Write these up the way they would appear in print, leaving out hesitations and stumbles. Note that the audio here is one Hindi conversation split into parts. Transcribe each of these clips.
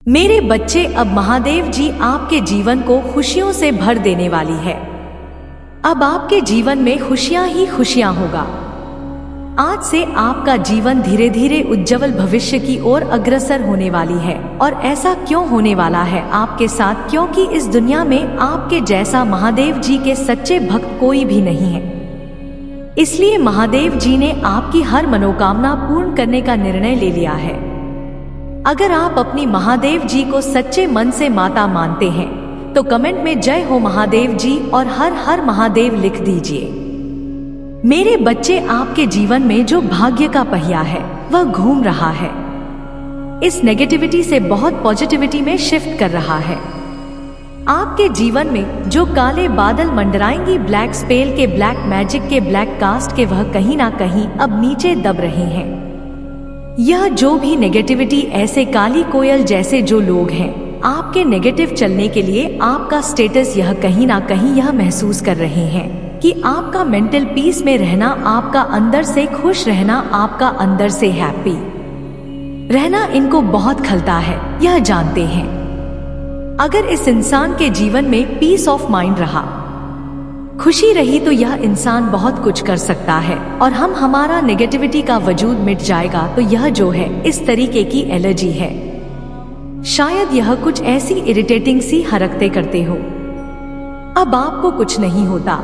मेरे बच्चे, अब महादेव जी आपके जीवन को खुशियों से भर देने वाली है। अब आपके जीवन में खुशियां ही खुशियां होगा। आज से आपका जीवन धीरे धीरे उज्जवल भविष्य की ओर अग्रसर होने वाली है। और ऐसा क्यों होने वाला है आपके साथ? क्योंकि इस दुनिया में आपके जैसा महादेव जी के सच्चे भक्त कोई भी नहीं है। इसलिए महादेव जी ने आपकी हर मनोकामना पूर्ण करने का निर्णय ले लिया है। अगर आप अपनी महादेव जी को सच्चे मन से माता मानते हैं तो कमेंट में जय हो महादेव जी और हर हर महादेव लिख दीजिए। मेरे बच्चे, आपके जीवन में जो भाग्य का पहिया है वह घूम रहा है। इस नेगेटिविटी से बहुत पॉजिटिविटी में शिफ्ट कर रहा है। आपके जीवन में जो काले बादल मंडराएंगी ब्लैक स्पेल के, ब्लैक मैजिक के, ब्लैक कास्ट के, वह कहीं ना कहीं अब नीचे दब रहे हैं। यह जो भी नेगेटिविटी, ऐसे काली कोयल जैसे जो लोग हैं आपके नेगेटिव चलने के लिए, आपका स्टेटस यह कहीं ना कहीं यह महसूस कर रहे हैं कि आपका मेंटल पीस में रहना, आपका अंदर से खुश रहना, आपका अंदर से हैप्पी रहना इनको बहुत खलता है, यह जानते हैं। अगर इस इंसान के जीवन में पीस ऑफ माइंड रहा, खुशी रही, तो यह इंसान बहुत कुछ कर सकता है। और हमारा नेगेटिविटी का वजूद मिट जाएगा। तो यह जो है इस तरीके की एलर्जी है। शायद यह कुछ ऐसी इरिटेटिंग सी हरकतें करते हो। अब आपको कुछ नहीं होता,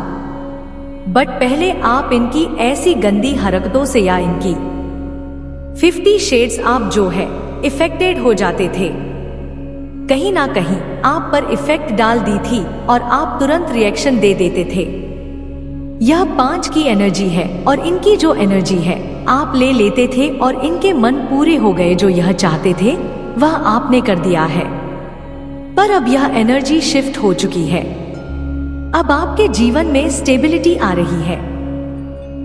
बट पहले आप इनकी ऐसी गंदी हरकतों से या इनकी 50 शेड्स आप जो है इफेक्टेड हो जाते थे। कहीं ना कहीं आप पर इफेक्ट डाल दी थी और आप तुरंत रिएक्शन दे देते थे। यह 5 की एनर्जी है और इनकी जो एनर्जी है आप ले लेते थे और इनके मन पूरे हो गए। जो यह चाहते थे वह आपने कर दिया है। पर अब यह एनर्जी शिफ्ट हो चुकी है। अब आपके जीवन में स्टेबिलिटी आ रही है।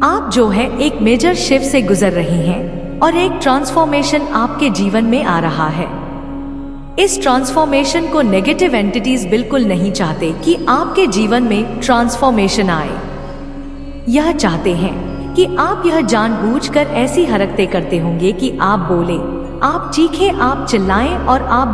आप जो है एक मेजर शिफ्ट से गुजर रहे हैं और एक ट्रांसफॉर्मेशन आपके जीवन में आ रहा है। इस ट्रांसफॉर्मेशन को नेगेटिव एंटिटीज बिल्कुल नहीं चाहते कि आपके जीवन में ट्रांसफॉर्मेशन आए। यह चाहते हैं कि आप यह जानबूझकर ऐसी हरकतें करते होंगे कि आप बोले, आप चीखें, आप चिल्लाएं और आप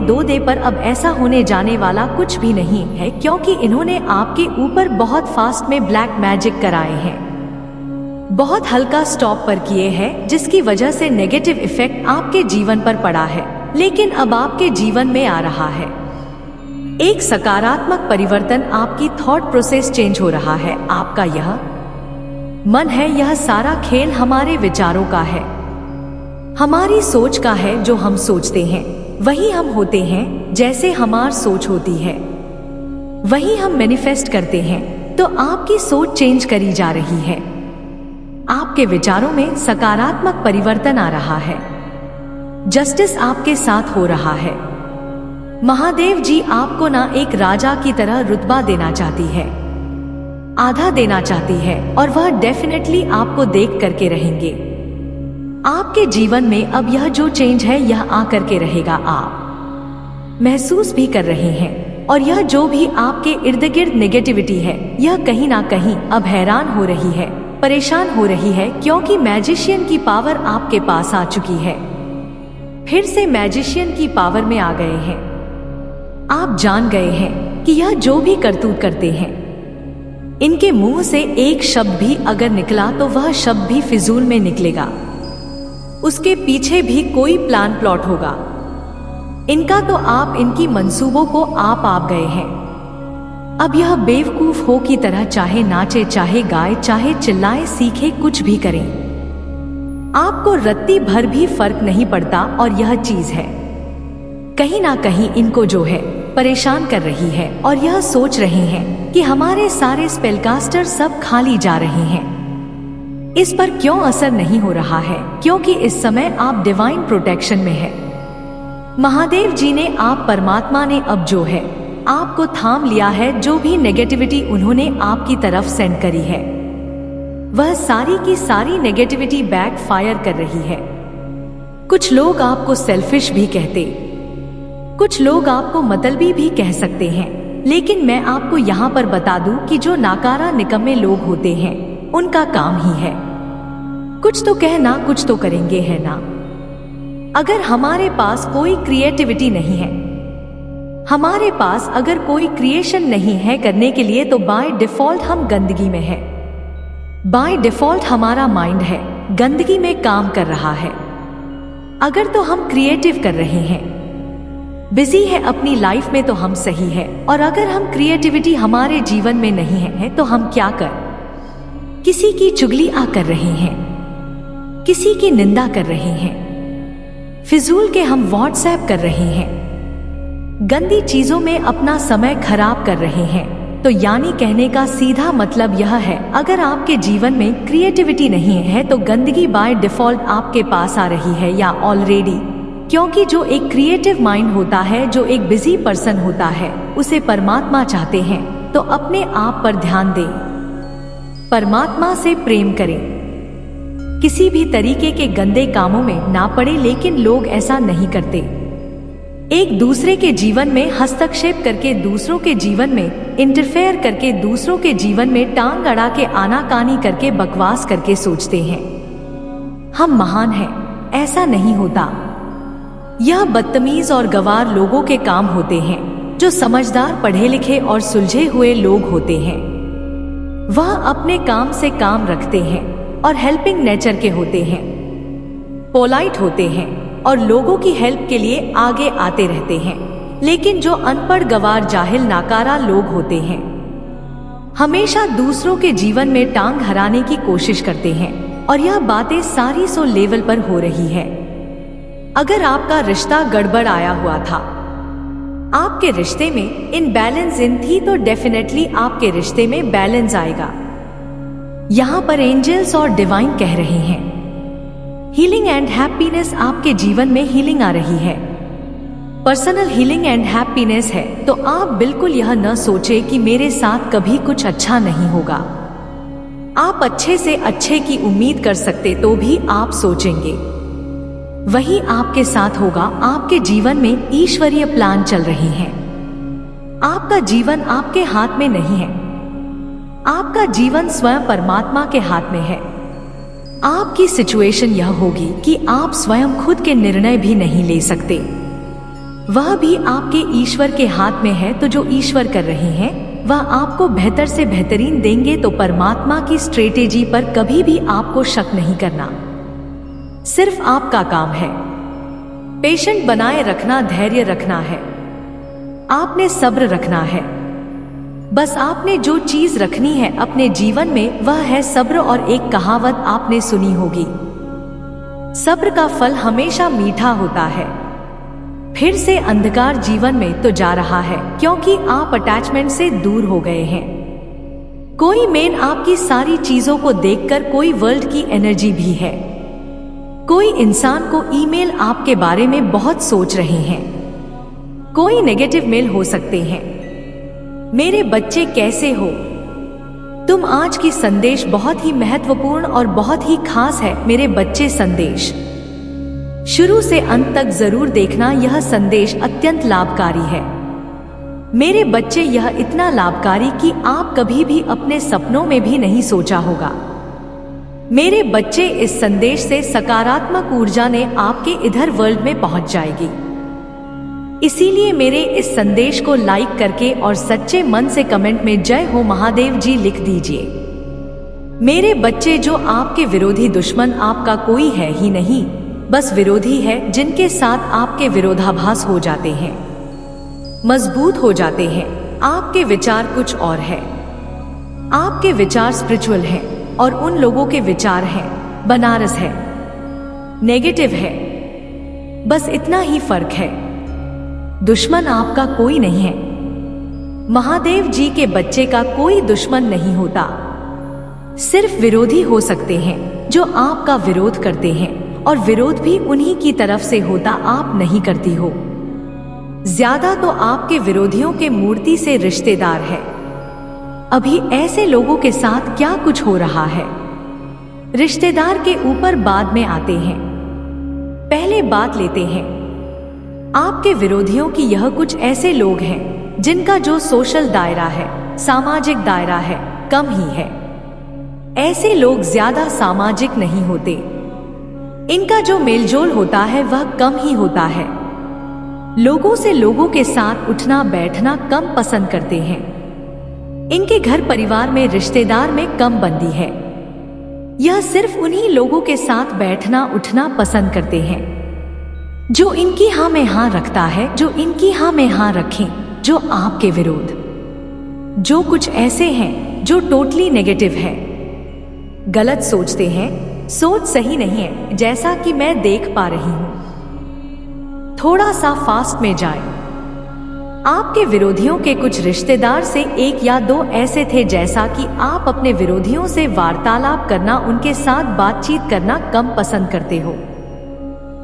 दो दे, पर अब ऐसा होने जाने वाला कुछ भी नहीं है, क्योंकि इन्होंने आपके ऊपर बहुत फास्ट में ब्लैक मैजिक कराए हैं, बहुत हल्का स्टॉप पर किए हैं, जिसकी वजह से नेगेटिव इफेक्ट आपके जीवन पर पड़ा है। लेकिन अब आपके जीवन में आ रहा है एक सकारात्मक परिवर्तन। आपकी थॉट प्रोसेस चेंज हो रहा है। आपका यह मन है, यह सारा खेल हमारे विचारों का है, हमारी सोच का है। जो हम सोचते हैं वही हम होते हैं। जैसे हमारी सोच होती है वही हम मैनिफेस्ट करते हैं। तो आपकी सोच चेंज करी जा रही है। आपके विचारों में सकारात्मक परिवर्तन आ रहा है। जस्टिस आपके साथ हो रहा है। महादेव जी आपको ना एक राजा की तरह रुतबा देना चाहती है, आधा देना चाहती है, और वह डेफिनेटली आपको देख करके रहेंगे। आपके जीवन में अब यह जो चेंज है यह आ करके रहेगा। आप महसूस भी कर रहे हैं। और यह जो भी आपके इर्द गिर्द नेगेटिविटी है यह कहीं ना कहीं अब हैरान हो रही है, परेशान हो रही है, क्योंकि मैजिशियन की पावर आपके पास आ चुकी है। फिर से मैजिशियन की पावर में आ गए हैं। आप जान गए हैं कि यह जो भी करतूत करते हैं, इनके मुंह से एक शब्द भी अगर निकला तो वह शब्द भी फिजूल में निकलेगा। उसके पीछे भी कोई प्लान प्लॉट होगा इनका। तो आप इनकी मंसूबों को आप गए हैं। अब यह बेवकूफ हो की तरह चाहे नाचे, चाहे गाए, चाहे चिल्लाए, सीखे, कुछ भी करें, आपको रत्ती भर भी फर्क नहीं पड़ता। और यह चीज है कहीं ना कहीं इनको जो है परेशान कर रही है। और यह सोच रहे हैं कि हमारे सारे स्पेलकास्टर सब खाली जा रहे हैं। इस पर क्यों असर नहीं हो रहा है? क्योंकि इस समय आप डिवाइन प्रोटेक्शन में है। महादेव जी ने, आप परमात्मा ने अब जो है आपको थाम लिया है। जो भी नेगेटिविटी उन्होंने आपकी तरफ सेंड करी है वह सारी की सारी नेगेटिविटी बैक फायर कर रही है। कुछ लोग आपको सेल्फिश भी कहते, कुछ लोग आपको मतलबी भी कह सकते हैं। लेकिन मैं आपको यहाँ पर बता दूं कि जो नाकारा निकम्मे लोग होते हैं उनका काम ही है कुछ तो कहना, कुछ तो करेंगे, है ना। अगर हमारे पास कोई क्रिएटिविटी नहीं है, हमारे पास अगर कोई क्रिएशन नहीं है करने के लिए, तो बाय डिफॉल्ट हम गंदगी में है। बाय डिफॉल्ट हमारा माइंड है गंदगी में काम कर रहा है। अगर तो हम क्रिएटिव कर रहे हैं, बिजी है अपनी लाइफ में, तो हम सही है। और अगर हम क्रिएटिविटी हमारे जीवन में नहीं है तो हम क्या किसी की चुगलियां कर रहे हैं, किसी की निंदा कर रहे हैं, फिजूल के हम व्हाट्सएप कर रहे हैं, गंदी चीजों में अपना समय खराब कर रहे हैं। तो यानी कहने का सीधा मतलब यह है, अगर आपके जीवन में क्रिएटिविटी नहीं है तो गंदगी बाय डिफॉल्ट आपके पास आ रही है या ऑलरेडी। क्योंकि जो एक क्रिएटिव माइंड होता है, जो एक बिजी पर्सन होता है, उसे परमात्मा चाहते हैं। तो अपने आप पर ध्यान दें, परमात्मा से प्रेम करें, किसी भी तरीके के गंदे कामों में ना पड़े। लेकिन लोग ऐसा नहीं करते, एक दूसरे के जीवन में हस्तक्षेप करके, दूसरों के जीवन में इंटरफेयर करके, दूसरों के जीवन में टांग अड़ा के, आनाकानी करके, बकवास करके सोचते हैं हम महान हैं। ऐसा नहीं होता। यह बदतमीज और गवार लोगों के काम होते हैं। जो समझदार, पढ़े लिखे और सुलझे हुए लोग होते हैं, वह अपने काम से काम रखते हैं और हेल्पिंग नेचर के होते हैं, पोलाइट होते हैं और लोगों की हेल्प के लिए आगे आते रहते हैं। लेकिन जो अनपढ़, गवार, जाहिल, नाकारा लोग होते हैं, हमेशा दूसरों के जीवन में टांग अड़ाने की कोशिश करते हैं। और यह बातें सारी सो लेवल पर हो रही है। अगर आपका रिश्ता गड़बड़ आया हुआ था, आपके रिश्ते में इनबैलेंस थी, तो डेफिनेटली आपके रिश्ते में बैलेंस आएगा। यहाँ पर एंजल्स और डिवाइन कह रहे हैं, हीलिंग एंड हैप्पीनेस, आपके जीवन में हीलिंग आ रही है, पर्सनल हीलिंग एंड हैप्पीनेस है। तो आप बिल्कुल यह न सोचे कि मेरे साथ कभी कुछ अच्छा नहीं होगा। आप अच्छे से अच्छे की उम्मीद कर सकते, तो भी आप सोचेंगे वही आपके साथ होगा। आपके जीवन में ईश्वरीय प्लान चल रहे हैं। आपका जीवन आपके हाथ में नहीं है, आपका जीवन स्वयं परमात्मा के हाथ में है। आपकी सिचुएशन यह होगी कि आप स्वयं खुद के निर्णय भी नहीं ले सकते, वह भी आपके ईश्वर के हाथ में है। तो जो ईश्वर कर रहे हैं वह आपको बेहतर से बेहतरीन देंगे। तो परमात्मा की स्ट्रेटेजी पर कभी भी आपको शक नहीं करना। सिर्फ आपका काम है पेशेंट बनाए रखना, धैर्य रखना है, आपने सब्र रखना है। बस आपने जो चीज रखनी है अपने जीवन में, वह है सब्र। और एक कहावत आपने सुनी होगी, सब्र का फल हमेशा मीठा होता है। फिर से अंधकार जीवन में तो जा रहा है, क्योंकि आप अटैचमेंट से दूर हो गए हैं। कोई मेन आपकी सारी चीजों को देखकर, कोई वर्ल्ड की एनर्जी भी है, कोई इंसान को ईमेल आपके बारे में बहुत सोच रहे हैं, कोई नेगेटिव मेल हो सकते हैं। मेरे बच्चे कैसे हो तुम? आज की संदेश बहुत ही महत्वपूर्ण और बहुत ही खास है। मेरे बच्चे, संदेश शुरू से अंत तक जरूर देखना, यह संदेश अत्यंत लाभकारी है। मेरे बच्चे, यह इतना लाभकारी कि आप कभी भी अपने सपनों में भी नहीं सोचा होगा। मेरे बच्चे, इस संदेश से सकारात्मक ऊर्जा ने आपके इधर वर्ल्ड में पहुंच जाएगी। इसीलिए मेरे इस संदेश को लाइक करके और सच्चे मन से कमेंट में जय हो महादेव जी लिख दीजिए। मेरे बच्चे, जो आपके विरोधी दुश्मन आपका कोई है ही नहीं, बस विरोधी है जिनके साथ आपके विरोधाभास हो जाते हैं, मजबूत हो जाते हैं। आपके विचार कुछ और है, आपके विचार स्पिरिचुअल हैं और उन लोगों के विचार हैं बनारस है, नेगेटिव है। बस इतना ही फर्क है। दुश्मन आपका कोई नहीं है। महादेव जी के बच्चे का कोई दुश्मन नहीं होता, सिर्फ विरोधी हो सकते हैं जो आपका विरोध करते हैं, और विरोध भी उन्हीं की तरफ से होता, आप नहीं करती हो। ज्यादा तो आपके विरोधियों के मूर्ति से रिश्तेदार है। अभी ऐसे लोगों के साथ क्या कुछ हो रहा है, रिश्तेदार के ऊपर बाद में आते हैं, पहले बात लेते हैं। आपके विरोधियों की यह कुछ ऐसे लोग हैं जिनका जो सोशल दायरा है, सामाजिक दायरा है, कम ही है। ऐसे लोग ज्यादा सामाजिक नहीं होते। इनका जो मेलजोल होता है वह कम ही होता है। लोगों से लोगों के साथ उठना बैठना कम पसंद करते हैं। इनके घर परिवार में रिश्तेदार में कम बंदी है। यह सिर्फ उन्हीं लोगों के साथ बैठना उठना पसंद करते हैं जो इनकी हाँ में हाँ रखता है, जो इनकी हाँ में हाँ रखें, जो आपके विरोध, जो कुछ ऐसे हैं जो टोटली नेगेटिव है, गलत सोचते हैं, सोच सही नहीं है, जैसा कि मैं देख पा रही हूं। थोड़ा सा फास्ट में जाएं। आपके विरोधियों के कुछ रिश्तेदार से एक या दो ऐसे थे जैसा कि आप अपने विरोधियों से वार्तालाप करना, उनके साथ बातचीत करना कम पसंद करते हो।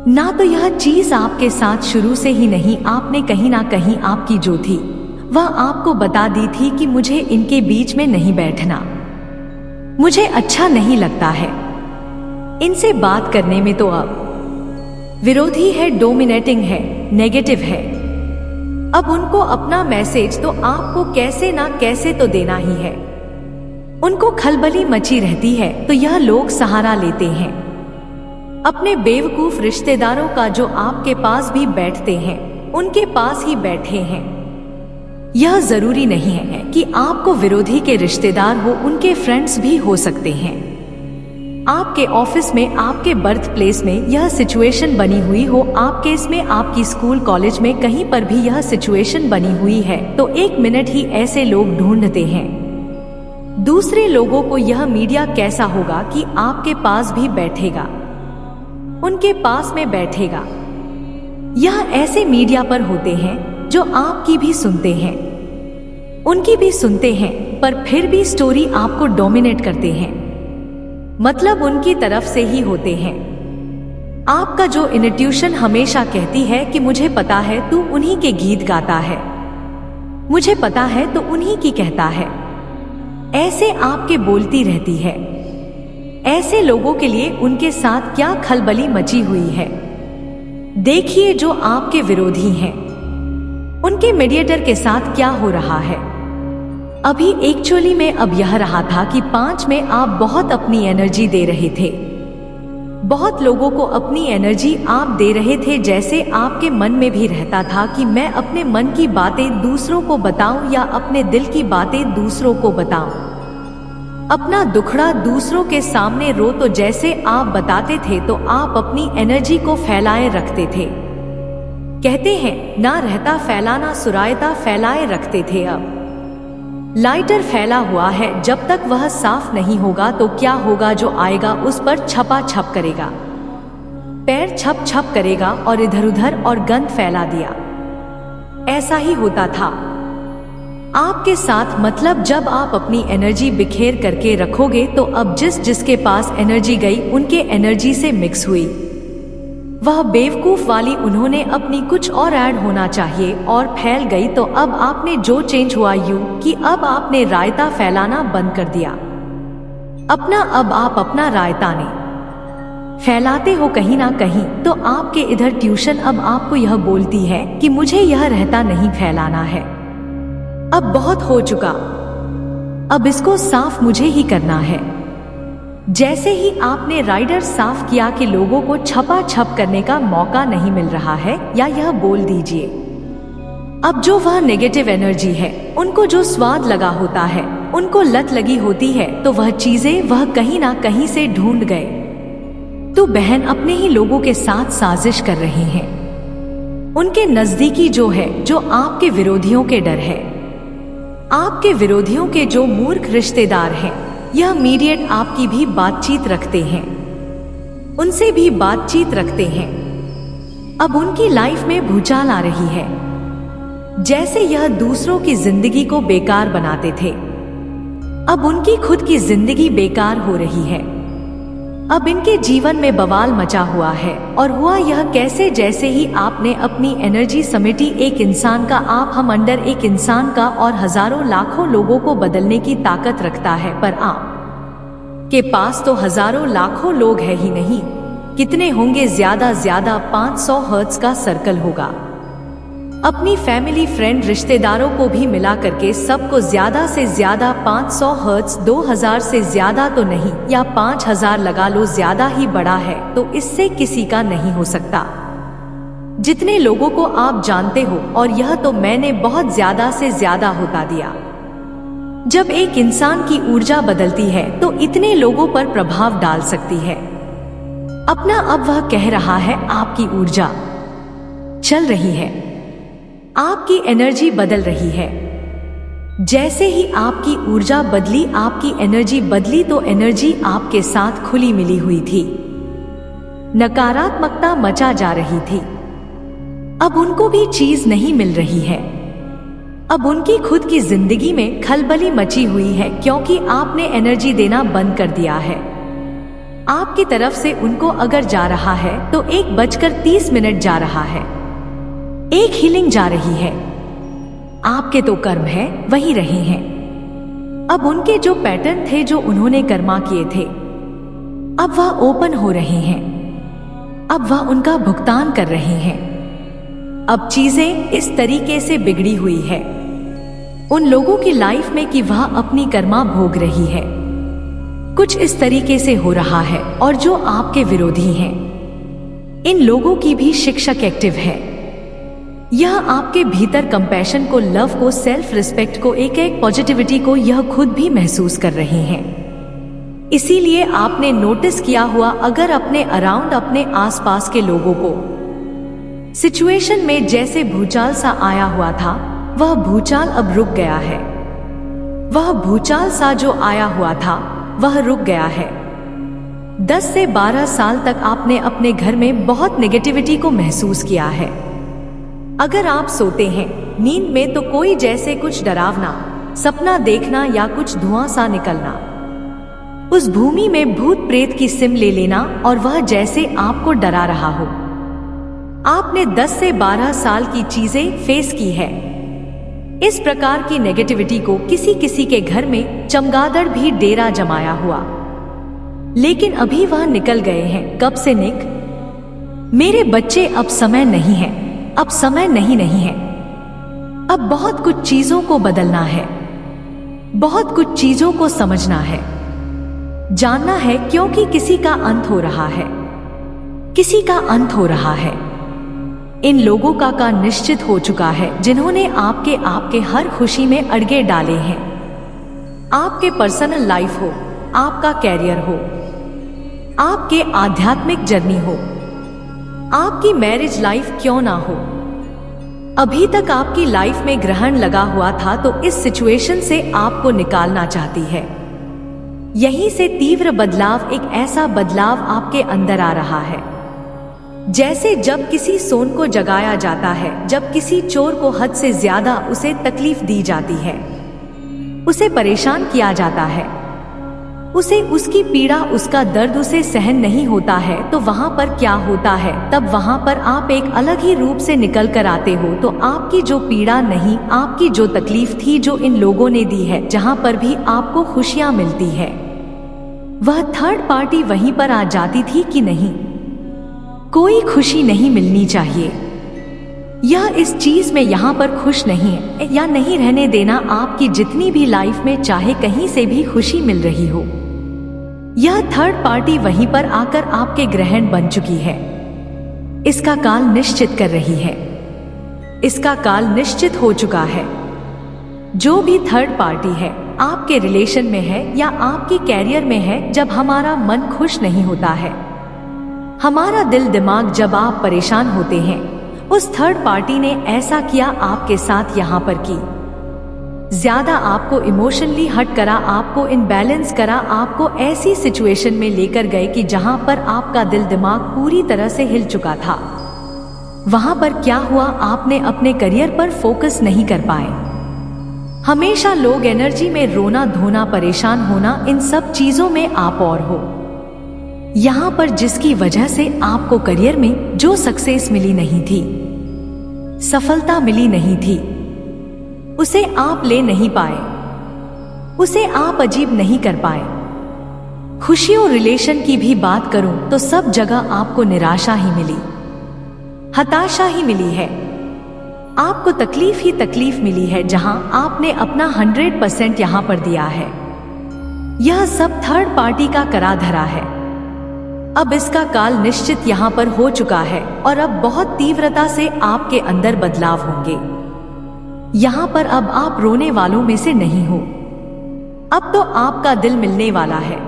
ना तो यह चीज आपके साथ शुरू से ही नहीं, आपने कहीं ना कहीं आपकी जो थी वह आपको बता दी थी कि मुझे इनके बीच में नहीं बैठना, मुझे अच्छा नहीं लगता है इनसे बात करने में। तो अब विरोधी है, डोमिनेटिंग है, नेगेटिव है। अब उनको अपना मैसेज तो आपको कैसे ना कैसे तो देना ही है। उनको खलबली मची रहती है तो यह लोग सहारा लेते हैं अपने बेवकूफ रिश्तेदारों का, जो आपके पास भी बैठते हैं उनके पास ही बैठे हैं। यह जरूरी नहीं है कि आपको विरोधी के रिश्तेदार हो, उनके फ्रेंड्स भी हो सकते हैं। आपके ऑफिस में, आपके बर्थ प्लेस में यह सिचुएशन बनी हुई हो, आपके इसमें, आपकी स्कूल कॉलेज में कहीं पर भी यह सिचुएशन बनी हुई है, तो 1 मिनट ही ऐसे लोग ढूंढते हैं। दूसरे लोगों को यह मीडिया कैसा होगा कि आपके पास भी बैठेगा, उनके पास में बैठेगा। यह ऐसे मीडिया पर होते हैं जो आपकी भी सुनते हैं, उनकी भी सुनते हैं, पर फिर भी स्टोरी आपको डोमिनेट करते हैं, मतलब उनकी तरफ से ही होते हैं। आपका जो इंट्यूशन हमेशा कहती है कि मुझे पता है तू उन्हीं के गीत गाता है, मुझे पता है तो उन्हीं की कहता है, ऐसे आपके बोलती रहती है। ऐसे लोगों के लिए उनके साथ क्या खलबली मची हुई है। देखिए जो आपके विरोधी हैं उनके मीडिएटर के साथ क्या हो रहा है। अभी एक्चुअली में अब यह रहा था कि 5 में आप बहुत अपनी एनर्जी दे रहे थे, बहुत लोगों को अपनी एनर्जी आप दे रहे थे, जैसे आपके मन में भी रहता था कि मैं अपने मन की बातें दूसरों को बताऊं या अपने दिल की बातें दूसरों को बताऊं, अपना दुखड़ा दूसरों के सामने रो। तो जैसे आप बताते थे तो आप अपनी एनर्जी को फैलाए रखते थे। कहते हैं ना रहता फैलाना सुरायता, फैलाए रखते थे। अब लाइटर फैला हुआ है, जब तक वह साफ नहीं होगा तो क्या होगा, जो आएगा उस पर छपा छप करेगा, पैर छप छप करेगा और इधर उधर और गंद फैला दिया। ऐसा ही होता था आपके साथ। मतलब जब आप अपनी एनर्जी बिखेर करके रखोगे तो अब जिसके पास एनर्जी गई उनके एनर्जी से मिक्स हुई, वह बेवकूफ वाली उन्होंने अपनी कुछ और ऐड होना चाहिए और फैल गई। तो अब आपने जो चेंज हुआ यूं कि अब आपने रायता फैलाना बंद कर दिया अपना। अब आप अपना रायता ने फैलाते हो कहीं ना कहीं। तो आपके इधर ट्यूशन अब आपको यह बोलती है कि मुझे यह रहता नहीं फैलाना है, अब बहुत हो चुका, अब इसको साफ मुझे ही करना है। जैसे ही आपने राइडर साफ किया कि लोगों को छपा छप करने का मौका नहीं मिल रहा है, या यह बोल दीजिए अब जो वह नेगेटिव एनर्जी है, उनको जो स्वाद लगा होता है, उनको लत लगी होती है, तो वह चीजें वह कहीं ना कहीं से ढूंढ गए। तो बहन अपने ही लोगों के साथ साजिश कर रहे हैं, उनके नजदीकी जो है, जो आपके विरोधियों के डर है, आपके विरोधियों के जो मूर्ख रिश्तेदार हैं, यह मीडिएट आपकी भी बातचीत रखते हैं, उनसे भी बातचीत रखते हैं। अब उनकी लाइफ में भूचाल आ रही है, जैसे यह दूसरों की जिंदगी को बेकार बनाते थे, अब उनकी खुद की जिंदगी बेकार हो रही है। अब इनके जीवन में बवाल मचा हुआ है। और हुआ यह कैसे, जैसे ही आपने अपनी एनर्जी समेटी एक इंसान का, आप हम अंडर एक इंसान का और हजारों लाखों लोगों को बदलने की ताकत रखता है, पर आप के पास तो हजारों लाखों लोग है ही नहीं, कितने होंगे, ज्यादा 500 हर्ट्ज का सर्कल होगा। अपनी फैमिली, फ्रेंड, रिश्तेदारों को भी मिला करके सबको ज्यादा से ज्यादा 500 हर्ट्ज, 2000 से ज्यादा तो नहीं, या 5000 लगा लो, ज्यादा ही बड़ा है तो इससे किसी का नहीं हो सकता। जितने लोगों को आप जानते हो, और यह तो मैंने बहुत ज्यादा से ज्यादा होता दिया। जब एक इंसान की ऊर्जा बदलती है तो इतने लोगों पर प्रभाव डाल सकती है। अपना अब वह कह रहा है, आपकी ऊर्जा चल रही है, आपकी एनर्जी बदल रही है। जैसे ही आपकी ऊर्जा बदली, आपकी एनर्जी बदली, तो एनर्जी आपके साथ खुली मिली हुई थी। नकारात्मकता मचा जा रही थी। अब उनको भी चीज नहीं मिल रही है। अब उनकी खुद की जिंदगी में खलबली मची हुई है, क्योंकि आपने एनर्जी देना बंद कर दिया है। आपकी तरफ से उनको अगर जा रहा है तो 1:30 जा रहा है, एक हीलिंग जा रही है। आपके तो कर्म है, वही रहे हैं। अब उनके जो पैटर्न थे, जो उन्होंने कर्मा किए थे, अब वह ओपन हो रहे हैं। अब वह उनका भुगतान कर रहे हैं। अब चीजें इस तरीके से बिगड़ी हुई है उन लोगों की लाइफ में कि वह अपनी कर्मा भोग रही है। कुछ इस तरीके से हो रहा है। और जो आपके विरोधी हैं, इन लोगों की भी शिक्षक एक्टिव है। यह आपके भीतर कंपैशन को, लव को, सेल्फ रिस्पेक्ट को, एक पॉजिटिविटी को यह खुद भी महसूस कर रहे हैं। इसीलिए आपने नोटिस किया हुआ, अगर अपने अराउंड, अपने आसपास के लोगों को सिचुएशन में जैसे भूचाल सा आया हुआ था, वह भूचाल अब रुक गया है। वह भूचाल सा जो आया हुआ था वह रुक गया है। 10 से 12 साल तक आपने अपने घर में बहुत नेगेटिविटी को महसूस किया है। अगर आप सोते हैं नींद में तो कोई जैसे कुछ डरावना सपना देखना या कुछ धुआं सा निकलना, उस भूमि में भूत प्रेत की सिम ले लेना और वह जैसे आपको डरा रहा हो। आपने 10 से 12 साल की चीजें फेस की है। इस प्रकार की नेगेटिविटी को किसी किसी के घर में चमगादड़ भी डेरा जमाया हुआ, लेकिन अभी वह निकल गए हैं। कब से निक? मेरे बच्चे, अब समय नहीं है, अब समय नहीं है। अब बहुत कुछ चीजों को बदलना है, बहुत कुछ चीजों को समझना है, जानना है, क्योंकि किसी का अंत हो रहा है, किसी का अंत हो रहा है। इन लोगों का निश्चित हो चुका है, जिन्होंने आपके हर खुशी में अड़गे डाले हैं। आपके पर्सनल लाइफ हो, आपका कैरियर हो, आपके आध्यात्मिक जर्नी हो, आपकी मैरिज लाइफ क्यों ना हो, अभी तक आपकी लाइफ में ग्रहण लगा हुआ था, तो इस सिचुएशन से आपको निकालना चाहती है। यहीं से तीव्र बदलाव, एक ऐसा बदलाव आपके अंदर आ रहा है, जैसे जब किसी सोन को जगाया जाता है, जब किसी चोर को हद से ज्यादा उसे तकलीफ दी जाती है, उसे परेशान किया जाता है, उसे उसकी पीड़ा, उसका दर्द उसे सहन नहीं होता है, तो वहां पर क्या होता है, तब वहां पर आप एक अलग ही रूप से निकल कर आते हो। तो आपकी जो पीड़ा नहीं, आपकी जो तकलीफ थी, जो इन लोगों ने दी है, जहां पर भी आपको खुशियां मिलती है, वह थर्ड पार्टी वहीं पर आ जाती थी कि नहीं, कोई खुशी नहीं मिलनी चाहिए, यह इस चीज में यहाँ पर खुश नहीं है, या नहीं रहने देना। आपकी जितनी भी लाइफ में चाहे कहीं से भी खुशी मिल रही हो, यह थर्ड पार्टी वहीं पर आकर आपके ग्रहण बन चुकी है। इसका काल निश्चित कर रही है, इसका काल निश्चित हो चुका है। जो भी थर्ड पार्टी है, आपके रिलेशन में है या आपकी कैरियर में है, जब हमारा मन खुश नहीं होता है, हमारा दिल दिमाग जब आप परेशान होते हैं, उस थर्ड पार्टी ने ऐसा किया आपके साथ, यहाँ पर की ज्यादा आपको इमोशनली हर्ट करा, आपको इनबैलेंस करा, आपको ऐसी सिचुएशन में लेकर गए कि जहां पर आपका दिल दिमाग पूरी तरह से हिल चुका था। वहां पर क्या हुआ, आपने अपने करियर पर फोकस नहीं कर पाए। हमेशा लोग एनर्जी में रोना धोना, परेशान होना, इन सब चीजों में आप और हो। यहाँ पर जिसकी वजह से आपको करियर में जो सक्सेस मिली नहीं थी, सफलता मिली नहीं थी, उसे आप ले नहीं पाए, उसे आप अजीब नहीं कर पाए। खुशियों रिलेशन की भी बात करूं तो सब जगह आपको निराशा ही मिली, हताशा ही मिली है। आपको तकलीफ ही तकलीफ मिली है, जहां आपने अपना 100% यहाँ पर दिया है। यह सब थर्ड पार्टी का करा धरा है। अब इसका काल निश्चित यहाँ पर हो चुका है और अब बहुत तीव्रता से आपके अंदर बदलाव होंगे। यहाँ पर अब आप रोने वालों में से नहीं हो। अब तो आपका दिल मिलने वाला है।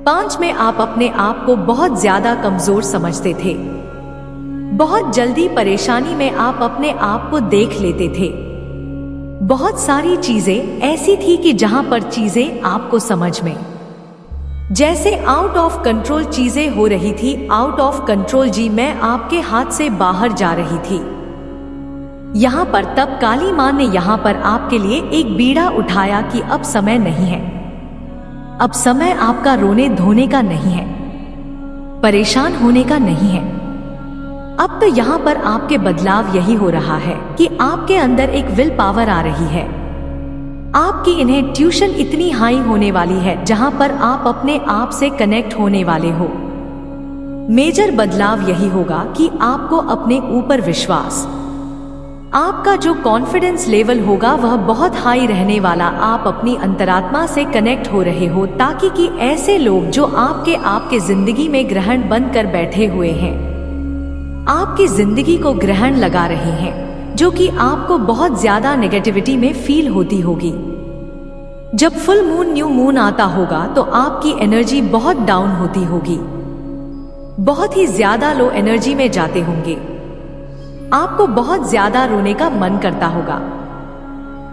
5 में आप अपने आप को बहुत ज्यादा कमजोर समझते थे। बहुत जल्दी परेशानी में आप अपने आप को देख लेते थे। बहुत सारी चीजें ऐसी थी कि जहां पर चीजें आपको समझ में जैसे आउट ऑफ कंट्रोल चीजें हो रही थी। आउट ऑफ कंट्रोल जी, मैं आपके हाथ से बाहर जा रही थी। यहाँ पर तब काली माँ ने यहाँ पर आपके लिए एक बीड़ा उठाया कि अब समय नहीं है। अब समय आपका रोने धोने का नहीं है, परेशान होने का नहीं है। अब तो यहाँ पर आपके बदलाव यही हो रहा है कि आपके अंदर एक विल पावर आ रही है। आपकी इन्हें ट्यूशन इतनी हाई होने वाली है जहां पर आप अपने आप से कनेक्ट होने वाले हो। मेजर बदलाव यही होगा कि आपको अपने ऊपर विश्वास, आपका जो कॉन्फिडेंस लेवल होगा वह बहुत हाई रहने वाला। आप अपनी अंतरात्मा से कनेक्ट हो रहे हो ताकि कि ऐसे लोग जो आपके जिंदगी में ग्रहण बंद कर बैठे हुए हैं, आपकी जिंदगी को ग्रहण लगा रहे हैं, जो कि आपको बहुत ज्यादा नेगेटिविटी में फील होती होगी। जब फुल मून न्यू मून आता होगा तो आपकी एनर्जी बहुत डाउन होती होगी, बहुत ही ज्यादा लो एनर्जी में जाते होंगे। आपको बहुत ज्यादा रोने का मन करता होगा।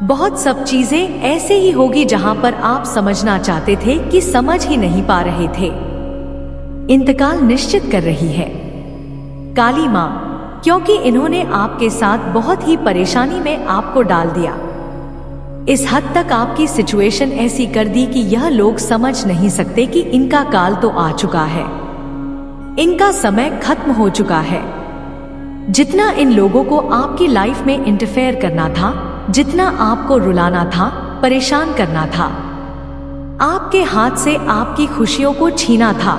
बहुत सब चीजें ऐसे ही होगी जहां पर आप समझना चाहते थे कि समझ ही नहीं पा रहे थे। इंतकाल निश्चित कर रही है काली माँ, क्योंकि इन्होंने आपके साथ बहुत ही परेशानी में आपको डाल दिया। इस हद तक आपकी सिचुएशन ऐसी कर दी कि यह लोग समझ नहीं सकते कि इनका काल तो आ चुका है, इनका समय खत्म हो चुका है। जितना इन लोगों को आपकी लाइफ में इंटरफेयर करना था, जितना आपको रुलाना था, परेशान करना था, आपके हाथ से आपकी खुशियों को छीना था,